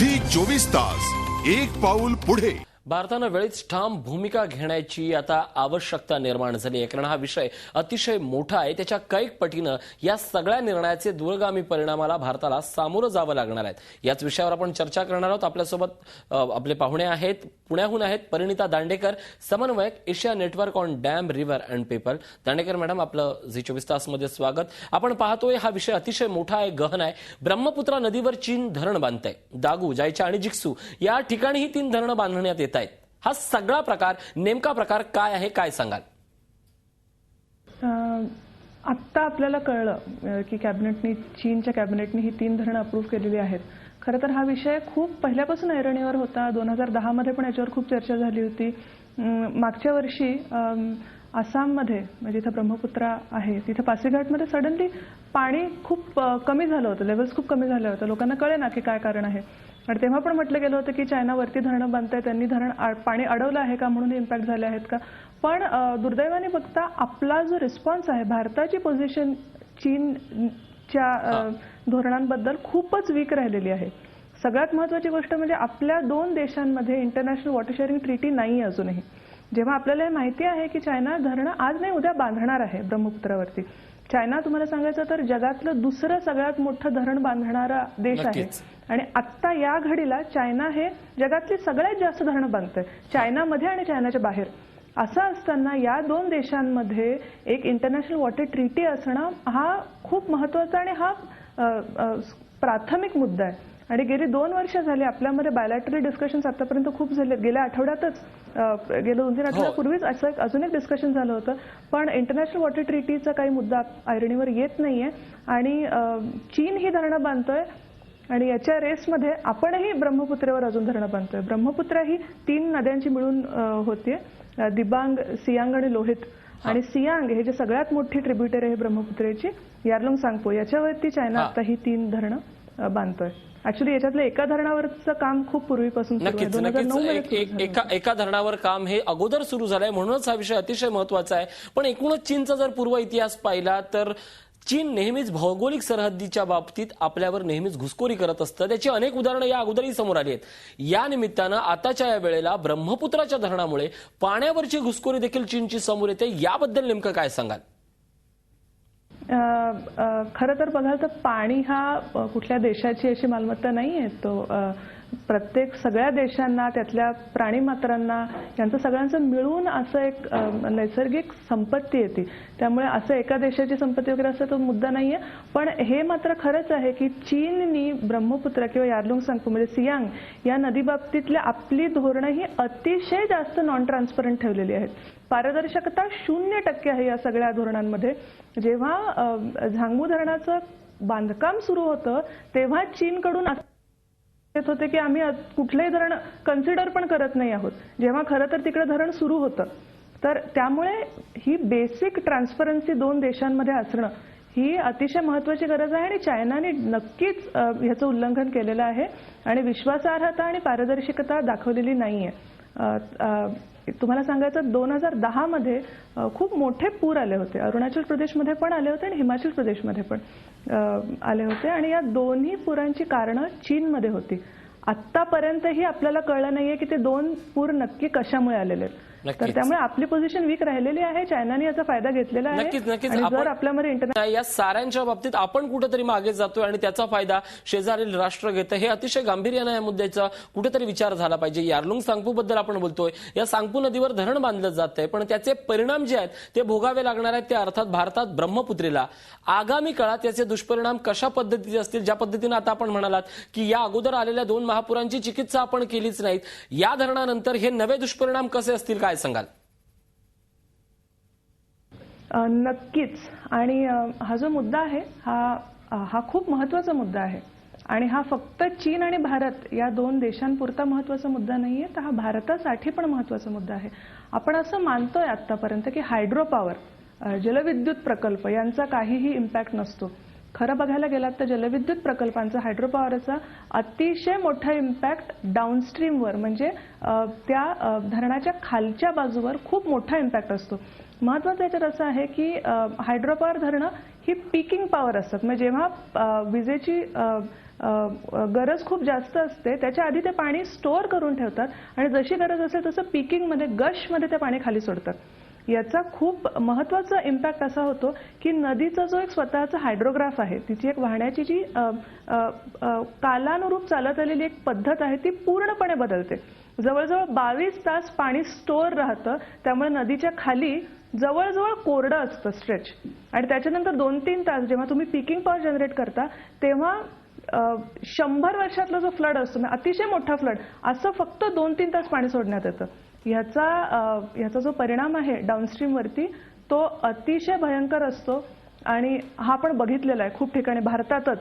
Zee 24 तास एक पाऊल पुढे। भारतानं वेळीच ठाम भूमिका घेण्याची आता आवश्यकता निर्माण झाली आहे, कारण हा विषय अतिशय मोठा आहे। त्याच्या कैक पटीनं या सगळ्या निर्णयाचे दूरगामी परिणामाला भारताला सामोरं जावं लागणार आहे। याच विषयावर आपण चर्चा करणार आहोत। आपल्यासोबत आपले पाहुणे आहेत, पुण्याहून आहेत परिणिता दांडेकर, समन्वयक Asia network on dam river and people. Dandekar madam, आपलं झी 24 तासमध्ये स्वागत। आपण पाहतोय हा विषय अतिशय मोठा आहे, गहन आहे। ब्रह्मपुत्रा नदीवर चीन धरण बांधतंय। दागू, जायचा आणि जिक्सू या ठिकाणी ही 3 धरणं बांधण्यात येत आहेत। हा सगळा प्रकार, नेमका प्रकार काय आहे, काय सांगाल? आता आपल्याला कळलं की चीनच्या कॅबिनेटने ही 3 धरणं अप्रूव्ह केलेली आहेत। खरं तर हा विषय खूप पहिल्यापासून ऐरणीवर होता। 2010 मध्ये पण याच्यावर खूप चर्चा झाली होती। मागच्या वर्षी आसाममध्ये, म्हणजे इथं ब्रह्मपुत्रा आहे तिथे पासीघाटमध्ये सडनली पाणी खूप कमी झालं होतं, लेव्हल्स खूप कमी झाले होते। लोकांना कळे ना की काय कारण आहे। आणि तेव्हा पण म्हटलं गेलं होतं की चायना वरती धरणं बांधताय, त्यांनी धरण पाणी अडवलं आहे का, म्हणून इम्पॅक्ट झाले आहेत का। पण दुर्दैवाने बघता आपला जो रिस्पॉन्स आहे, भारताची पोझिशन चीनच्या धोरणांबद्दल खूपच वीक राहिलेली आहे। सगळ्यात महत्त्वाची गोष्ट म्हणजे आपल्या 2 देशांमध्ये इंटरनॅशनल वॉटर शेअरिंग ट्रीटी नाही अजूनही। जेव्हा आपल्याला हे माहिती आहे की चायना धरणं आज नाही उद्या बांधणार आहे ब्रह्मपुत्रावरती। चायना तुम्हाला सांगायचं तर जगातलं दुसरं सगळ्यात मोठं धरण बांधणारा देश आहे। आणि आत्ता या घडीला चायना हे जगातली सगळ्यात जास्त धरणं बांधतंय, चायनामध्ये आणि चायनाच्या बाहेर। असं असताना या 2 देशांमध्ये एक इंटरनॅशनल वॉटर ट्रीटी असणं हा खूप महत्त्वाचा आणि हा प्राथमिक मुद्दा आहे। आणि गेली 2 वर्ष झाली आपल्यामध्ये बायलॅटरल डिस्कशन्स आतापर्यंत खूप झाले। गेल्या आठवड्यातच, गेल्या 2-3 आठवड्यापूर्वीच असं अजून एक डिस्कशन झालं होतं। पण इंटरनॅशनल वॉटर ट्रीटीचा काही मुद्दा ऐरणीवर येत नाहीये आणि चीन ही धरणं बांधतोय आणि याच्या रेसमध्ये आपणही ब्रह्मपुत्रेवर अजून धरणं बांधतोय। ब्रह्मपुत्रा ही 3 नद्यांची मिळून होते, दिबांग, सियांग आणि लोहित। आणि सियांग हे जे सगळ्यात मोठी ट्रिब्युटरी आहे ब्रह्मपुत्रेची, यारलुंग सांगपो, याच्यावरती चायना आता ही 3 धरणं बांधतोय। ऍक्च्युली याच्यातलं एका धरणावरचं काम खूप पूर्वीपासून सुरू आहे, 2009 मध्ये एका धरणावर काम हे अगोदर सुरू झालंय, म्हणूनच हा विषय अतिशय महत्त्वाचा आहे। पण एकूणच चीनचा जर पूर्व इतिहास पाहिला तर चीन नेहमीच भौगोलिक सरहद्दीच्या बाबतीत आपल्यावर नेहमीच घुसखोरी करत असतं। त्याची अनेक उदाहरणं या अगोदरही समोर आली आहेत। या निमित्तानं आताच्या या वेळेला ब्रह्मपुत्राच्या धरणामुळे पाण्यावरची घुसखोरी देखील चीनची समोर येते। याबद्दल नेमकं काय सांगाल? खरं तर बघाल तर पाणी हा कुठल्या देशाची अशी मालमत्ता नाही आहे। तो प्रत्येक सगळ्या देशांना, त्यातल्या प्राणीमात्रांना, यांचं सगळ्यांचं मिळून असं एक नैसर्गिक संपत्ती येते। त्यामुळे असं एका देशाची संपत्ती वगैरे असं तो मुद्दा नाहीये। पण हे मात्र खरंच आहे की चीननी ब्रह्मपुत्रा किंवा यारलुंग सांगपो म्हणजे सियांग या नदीबाबतीतल्या आपली धोरणं ही अतिशय जास्त नॉन ट्रान्सपरंट ठेवलेली आहेत। पारदर्शकता 0% आहे या सगळ्या धोरणांमध्ये। जेव्हा झांगमू धरणाचं बांधकाम सुरू होतं तेव्हा चीनकडून येत होते की आम्ही कुठलेही धरण कन्सिडर पण करत नाही आहोत, जेव्हा खरं तर तिकडे धरण सुरू होतं। तर त्यामुळे ही बेसिक ट्रान्सपरन्सी 2 देशांमध्ये असणं ही अतिशय महत्त्वाची गरज आहे। आणि चायनाने नक्कीच ह्याचं उल्लंघन केलेलं आहे आणि विश्वासार्हता आणि पारदर्शकता दाखवलेली नाहीये। तुम्हाला सांगायचं 2010 मध्ये खूप मोठे पूर आले होते, अरुणाचल प्रदेशमध्ये पण आले होते आणि हिमाचल प्रदेशमध्ये पण आले होते। आणि या दोन्ही पुरांची कारणं चीनमध्ये होती। आतापर्यंतही आपल्याला कळलं नाहीये की ते 2 पूर नक्की कशामुळे आलेले आहेत। तर त्यामुळे आपली पोझिशन वीक राहिलेली आहे, चायनाने याचा फायदा घेतलेला आहे। नक्कीच जर आपल्यामध्ये या साऱ्यांच्या बाबतीत आपण कुठेतरी मागे जातोय आणि त्याचा फायदा शेजारील राष्ट्र घेतं, हे अतिशय गांभीर्यानं या मुद्द्याचा कुठेतरी विचार झाला पाहिजे। यारलुंग सांगपू बद्दल आपण बोलतोय, या सांगपू नदीवर धरण बांधलं जातंय, पण त्याचे परिणाम जे आहेत ते भोगावे लागणार आहेत। ते अर्थात भारतात ब्रह्मपुत्रेला आगामी काळात याचे दुष्परिणाम कशा पद्धतीचे असतील, ज्या पद्धतीने आता आपण म्हणालात की या अगोदर आलेल्या 2 महापुरांची चिकित्सा आपण केलीच नाहीत, या धरणानंतर हे नवे दुष्परिणाम कसे असतील, काय सांगाल? नक्कीच। आणि हा जो मुद्दा आहे हा खूप महत्त्वाचा मुद्दा आहे। आणि हा फक्त चीन आणि भारत या 2 देशांपुरता महत्त्वाचा मुद्दा नाहीये, तर हा भारतासाठी पण महत्त्वाचा मुद्दा आहे। आपण असं मानतोय आतापर्यंत की हायड्रो पॉवर, जलविद्युत प्रकल्प यांचा काहीही इम्पॅक्ट नसतो। खरं बघायला गेलात तर जलविद्युत प्रकल्पांचा, हायड्रो पॉवरचा अतिशय मोठा इम्पॅक्ट डाऊनस्ट्रीमवर म्हणजे त्या धरणाच्या खालच्या बाजूवर खूप मोठा इम्पॅक्ट असतो। महत्त्वाचं याच्यात असं आहे की हायड्रो पॉवर धरणं ही पीकिंग पॉवर असतात, म्हणजे जेव्हा विजेची गरज खूप जास्त असते त्याच्या आधी ते पाणी स्टोअर करून ठेवतात आणि जशी गरज असेल तसं पीकिंगमध्ये गशमध्ये ते पाणी खाली सोडतात. याचा खूप महत्त्वाचा इम्पॅक्ट असा होतो की नदीचा जो एक स्वतःचा हायड्रोग्राफ आहे, तिची एक वाहण्याची जी कालानुरूप चालत आलेली एक पद्धत आहे ती पूर्णपणे बदलते. जवळजवळ 22 तास पाणी स्टोअर राहतं, त्यामुळे नदीच्या खाली जवळजवळ कोरडं असतं स्ट्रेच. आणि त्याच्यानंतर 2-3 तास जेव्हा तुम्ही पीकिंग पॉवर जनरेट करता तेव्हा 100 वर्षातला जो फ्लड असतो, अतिशय मोठा फ्लड, असं फक्त 2-3 तास पाणी सोडण्यात येतं. ह्याचा जो परिणाम आहे डाऊनस्ट्रीमवरती तो अतिशय भयंकर असतो आणि हा आपण बघितलेला आहे खूप ठिकाणी भारतातच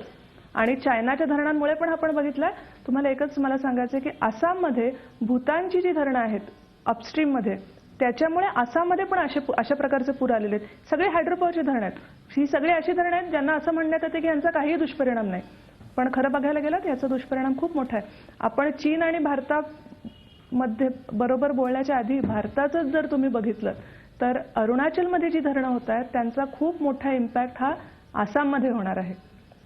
आणि चायनाच्या धरणांमुळे पण आपण बघितलंय. तुम्हाला एकच मला सांगायचं आहे की आसाममध्ये भूतानची जी धरणं आहेत अपस्ट्रीममध्ये, त्याच्यामुळे आसाममध्ये पण अशा प्रकारचे पूर आलेले आहेत. सगळे हायड्रोपॉवरची धरणं आहेत. ही सगळी अशी धरणं आहेत ज्यांना असं म्हणण्यात येते की यांचा काहीही दुष्परिणाम नाही, पण खरं बघायला गेलं तर याचा दुष्परिणाम खूप मोठा आहे. आपण चीन आणि भारतामध्ये बरोबर बोलण्याच्या आधी भारताचंच जर तुम्ही बघितलं तर अरुणाचलमध्ये जी धरणं होत आहेत त्यांचा खूप मोठा इम्पॅक्ट हा आसाममध्ये होणार आहे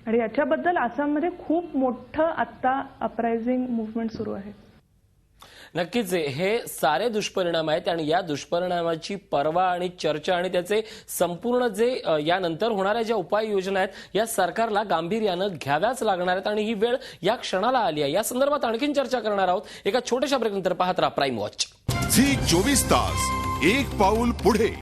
आणि याच्याबद्दल आसाममध्ये खूप मोठं आत्ता अपरायझिंग मुवमेंट सुरू आहे. नक्कीच हे सारे दुष्परिणाम आहेत आणि या दुष्परिणामाची पर्वा आणि चर्चा आणि त्याचे संपूर्ण जे यानंतर होणाऱ्या ज्या उपाययोजना आहेत या सरकारला गांभीर्यानं घ्याव्याच लागणार आहेत आणि ही वेळ या क्षणाला आली आहे. या संदर्भात आणखीन चर्चा करणार आहोत एका छोट्याशा ब्रेकनंतर. पाहत राहा प्राईम वॉच. झी 24 तास, एक पाऊल पुढे.